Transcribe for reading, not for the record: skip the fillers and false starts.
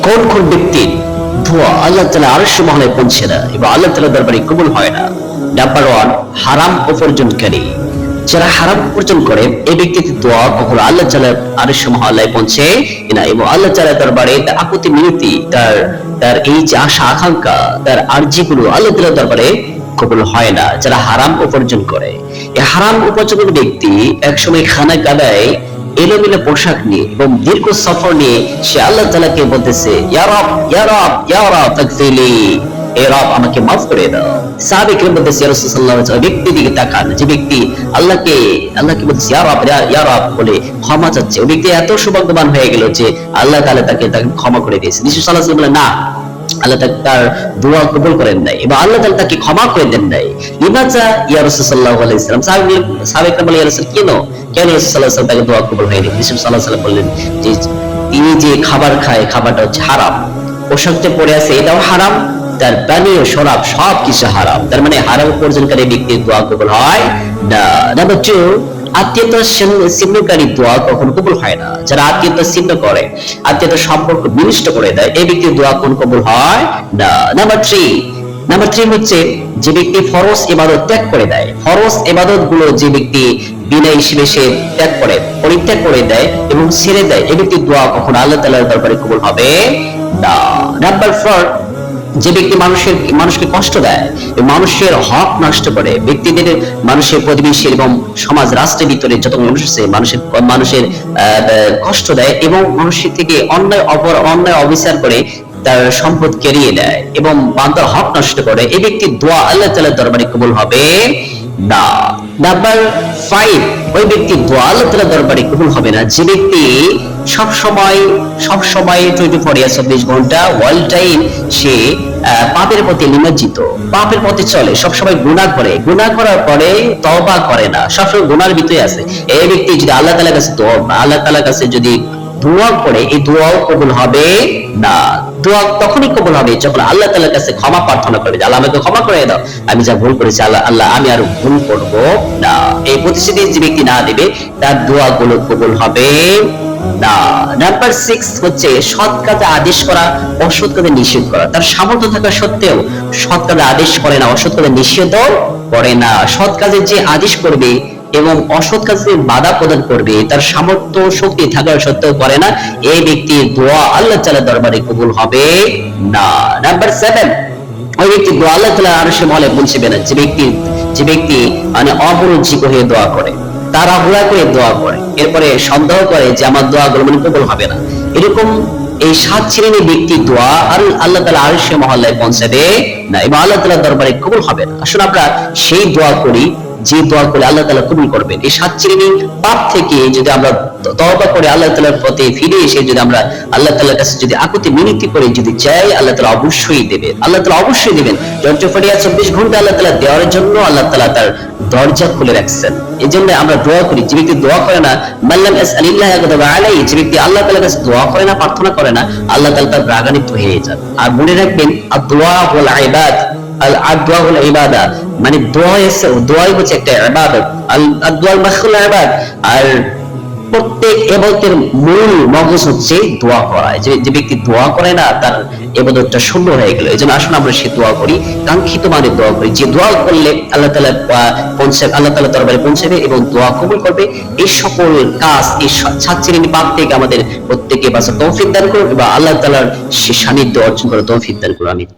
কোন কোন ব্যক্তির দোয়া আল্লাহ তাআলা আরশ মহলে পৌঁছে না এবং আল্লাহ তাআলার দরবারে কবুল হয় না? নাম্বার 1, হারাম উপার্জনকারী। যারা হারাম উপার্জন করে এই ব্যক্তির দোয়া কখনো আল্লাহ তাআলার আরশ মহলায় পৌঁছে না এবং আল্লাহ তাআলার দরবারে তার আকুতি মিনতি, তার এই যে আশা আকাঙ্ক্ষা, তার আরজিগুলো আল্লাহ তাআলার দরবারে কবুল হয় না। যারা হারাম উপার্জন করে, এই হারাম উপার্জনের ব্যক্তি একসময় খানা কাদায় এলোমেলো পোশাক নিয়ে এবং দীর্ঘ সফর নিয়ে সে আল্লাহ তাআলাকে বলতেছে, ইয়া রব, ইয়া রব, ইয়া রব তাগফিরলি, হে রব আমাকে মাফ করে দাও। সাহাবী কেরাম বলতেছে, ইয়া রাসূলুল্লাহ সাল্লাল্লাহু আলাইহি ওয়াসাল্লাম, ব্যক্তির দিকে তাকান, যে ব্যক্তি আল্লাহকে বলতেছে ইয়া রব, ইয়া রব বলে ক্ষমা চাচ্ছে, ওই ব্যক্তি এত সৌভাগ্যবান হয়ে গেল যে আল্লাহ তাআলা তাকে ক্ষমা করে দিয়েছে। রাসূল সাল্লাল্লাহু আলাইহি ওয়াসাল্লাম বলেন, না, আল্লাহ তার দোয়া কবুল করেন নাই এবং আল্লাহ তাআলা তাকে ক্ষমা করে দেন নাই। লিমাজা ইয়া রাসূল সাল্লাল্লাহু আলাইহি ওয়াসাল্লাম, সাহাবী কেরাম বলে, ইয়া রাসূল কেন রাসূল সাল্লাল্লাহু আলাইহি ওয়াসাল্লাম তাকে দোয়া কবুল হয়নি? রাসূল সাল্লাল্লাহু আলাইহি ওয়াসাল্লাম বললেন যে তিনি যে খাবার খায়, খাবারটা হচ্ছে হারাম, পোশাকটা পরে আছে এটাও হারাম, তার পানীয় শরাব সবকিছু হারাম। তার মানে হারাম উপার্জনকারী ব্যক্তির দোয়া কবুল হয় না। নাম্বার 2, আত্মীয়তা ছিন্নকারী দোয়া কখনো কবুল হয় না। যারা আত্মীয়তা ছিন্ন করে, আত্মীয়তার সম্পর্ক বিনষ্ট করে দেয়, এই ব্যক্তির দোয়া কোন কবুল হয় না। নাম্বার 3 হচ্ছে যে ব্যক্তি ফরজ ইবাদত ত্যাগ করে দেয়। ফরজ ইবাদত গুলো যে ব্যক্তি বিনা হিসেবে সে ত্যাগ করে, পরিত্যাগ করে দেয় এবং ছেড়ে দেয়, এই ব্যক্তির দোয়া কখনো আল্লাহ তাআলার দরবারে কবুল হবে না। নাম্বার 4, যে ব্যক্তি মানুষকে কষ্ট দেয়, মানুষের হক নষ্ট করে, ব্যক্তিদের, মানুষের, প্রতিবেশী এবং সমাজ রাষ্ট্রের ভিতরে যত মানুষ আছে মানুষের কষ্ট দেয় এবং মানুষের থেকে অন্যায় অবিচার করে তার সম্পদ কেড়িয়ে নেয় এবং বান্দার হক নষ্ট করে, এই ব্যক্তির দোয়া আল্লাহ তাআলার দরবারে কবুল হবে না। নাম্বার 5, ওই ব্যক্তির দোয়া আল্লাহ তাআলার দরবারে কবুল হবে না যে ব্যক্তি সব সময় 24/24 ঘন্টা ওয়াল টাইম সে পাপের প্রতি নিমজ্জিত, পাপের পথে চলে, সব সময় গুনাহ করে, গুনাহ করার পরে তওবা করে না, সবসময় গুনার ভিতরে আছে। এই ব্যক্তি যদি আল্লাহ তাআলার কাছে যদি দোয়া করে, এই দোয়াও কবুল হবে না। দোয়া তখনই কবুল হবে যখন আল্লাহ তাআলার কাছে ক্ষমা প্রার্থনা করবে, আল্লাহ আমাকে ক্ষমা করে দাও, আমি যা ভুল করেছি, আল্লাহ আমি আর ভুল করব না। এই প্রতিশ্রুতি যে ব্যক্তি না দিবে তার দোয়াগুলো কবুল হবে না। নাম্বার 6 হচ্ছে সৎ কাজে আদেশ করা, অসৎ কাজে নিষেধ করা। তার সামর্থ্য থাকা সত্ত্বেও সৎ কাজে আদেশ করে না, অসৎ কাজে নিষেধও করে না। সৎ কাজে যে আদেশ করবে এবং অসৎ কাজে বাধা প্রদান করবে, তার সামর্থ্য শক্তি থাকার সত্ত্বেও করে না, এই ব্যক্তির দোয়া আল্লাহ তাআলার দরবারে কবুল হবে না। নাম্বার 7, ওই ব্যক্তি দোয়া আল্লাহ তাআলার আরশে মহলে পৌঁছবে না যে ব্যক্তি মানে অমনোযোগী হয়ে দোয়া করে, তাড়াহুড়া করে দোয়া করে, এরপরে সন্দেহ করে যে আমার দোয়াগুলো মানে কবুল হবে না। এরকম এই 7 শ্রেণীর ব্যক্তির দোয়া আর আল্লাহ তাআলা আরশে মহল্লায় পৌঁছাবে না এবং আল্লাহ তাআলার দরবারে কবুল হবে না। আসলে আমরা সেই দোয়া করি যে দোয়া করে আল্লাহ তাআলা কবুল করবেন। এই 7 শ্রেণীর পাপ থেকে যদি আমরা তওবা করে আল্লাহ তাআলার পথে ফিরে এসে যদি আমরা আল্লাহ তাআলার কাছে যদি আকুতি মিনতি করে যদি চাই, আল্লাহ তাআলা অবশ্যই দেবেন, আল্লাহ তাআলা অবশ্যই দেবেন। 24 ঘন্টা আল্লাহ তাআলা দেওয়ার জন্য আল্লাহ তাআলা তার দরজা খুলে রাখছেন। এজন্য আমরা দোয়া করি। যে ব্যক্তি দোয়া করে না, মাল্লাম ইয়াসআলিল্লাহ ইয়াগদাবা আলাইহি, যে ব্যক্তি আল্লাহ তাআলার কাছে দোয়া করে না, প্রার্থনা করে না, আল্লাহ তাআলা তার রাগান্বিত হয়ে যান। আর মনে রাখবেন, আদ-দুআ ওয়াল ইবাদ, আদ-দুআ ওয়াল ইবাদা, মানে দোয়াই হচ্ছে একটা ইবাদত। আদ-দুআ মাখুল ইবাদ, আর প্রত্যেক ইবাদতের মূল মগজ হচ্ছে দোয়া করা। যে ব্যক্তি দোয়া করে না, তার ইবাদতটা শূন্য হয়ে গেল। এজন্য আসুন আমরা সে দোয়া করি, কাঙ্ক্ষিত মানে দোয়া করি, যে দোয়া করলে আল্লাহ তাআলা দরবারে পৌঁছাবে এবং দোয়া কবুল করবে। এই সকল কাজ, এই 7 শ্রেণীর পাপ থেকে আমাদের প্রত্যেককে বাঁচার তৌফিক দান করুন এবং আল্লাহ তাআলার সে সান্নিধ্য অর্জন করার তৌফিক দান করুন। আমিন।